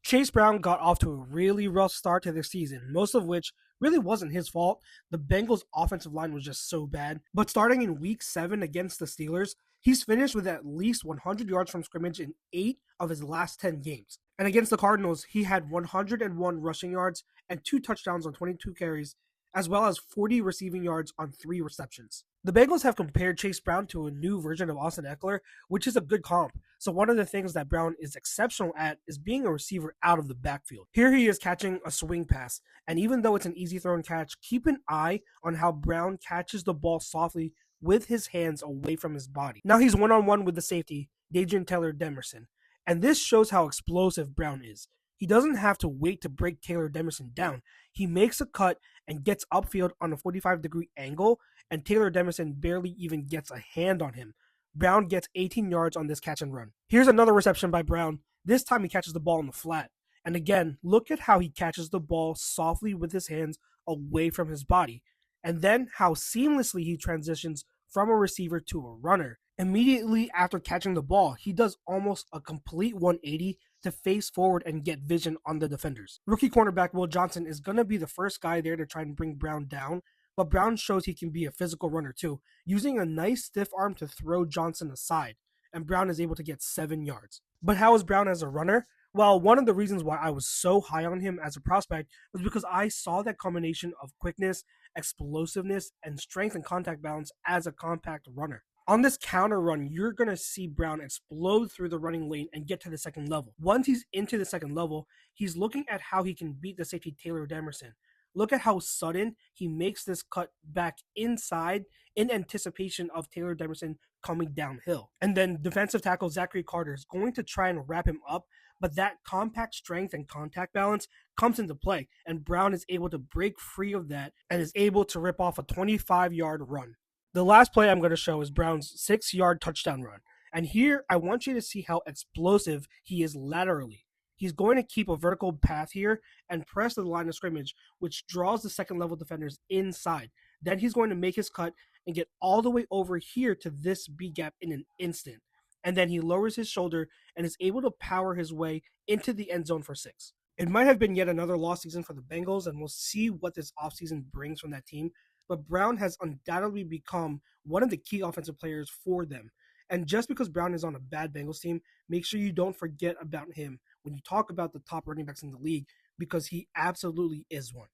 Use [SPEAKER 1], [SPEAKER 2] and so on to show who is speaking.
[SPEAKER 1] Chase Brown got off to a really rough start to the season, most of which really wasn't his fault. The Bengals' offensive line was just so bad. But starting in week 7 against the Steelers, he's finished with at least 100 yards from scrimmage in 8 of his last 10 games. And against the Cardinals, he had 101 rushing yards and 2 touchdowns on 22 carries, as well as 40 receiving yards on 3 receptions. The Bengals have compared Chase Brown to a new version of Austin Eckler, which is a good comp. So one of the things that Brown is exceptional at is being a receiver out of the backfield. Here he is catching a swing pass, and even though it's an easy throw and catch, keep an eye on how Brown catches the ball softly with his hands away from his body. Now he's one-on-one with the safety, Dajon Taylor Demerson, and this shows how explosive Brown is. He doesn't have to wait to break Taylor Demerson down. He makes a cut and gets upfield on a 45-degree angle, and Taylor Demerson barely even gets a hand on him. Brown gets 18 yards on this catch and run. Here's another reception by Brown. This time he catches the ball in the flat. And again, look at how he catches the ball softly with his hands away from his body. And then how seamlessly he transitions from a receiver to a runner. Immediately after catching the ball, he does almost a complete 180 to face forward and get vision on the defenders. Rookie cornerback Will Johnson is going to be the first guy there to try and bring Brown down, but Brown shows he can be a physical runner too, using a nice stiff arm to throw Johnson aside, and Brown is able to get 7 yards. But how is Brown as a runner? Well, one of the reasons why I was so high on him as a prospect was because I saw that combination of quickness, explosiveness, and strength and contact balance as a compact runner. On this counter run, you're going to see Brown explode through the running lane and get to the second level. Once he's into the second level, he's looking at how he can beat the safety Taylor Demerson. Look at how sudden he makes this cut back inside in anticipation of Taylor Demerson coming downhill. And then defensive tackle Zachary Carter is going to try and wrap him up, but that compact strength and contact balance comes into play, and Brown is able to break free of that and is able to rip off a 25-yard run. The last play I'm going to show is Brown's 6-yard touchdown run. And here, I want you to see how explosive he is laterally. He's going to keep a vertical path here and press the line of scrimmage, which draws the second level defenders inside. Then he's going to make his cut and get all the way over here to this B gap in an instant. And then he lowers his shoulder and is able to power his way into the end zone for 6. It might have been yet another lost season for the Bengals, and we'll see what this offseason brings from that team. But Brown has undoubtedly become one of the key offensive players for them. And just because Brown is on a bad Bengals team, make sure you don't forget about him when you talk about the top running backs in the league, because he absolutely is one.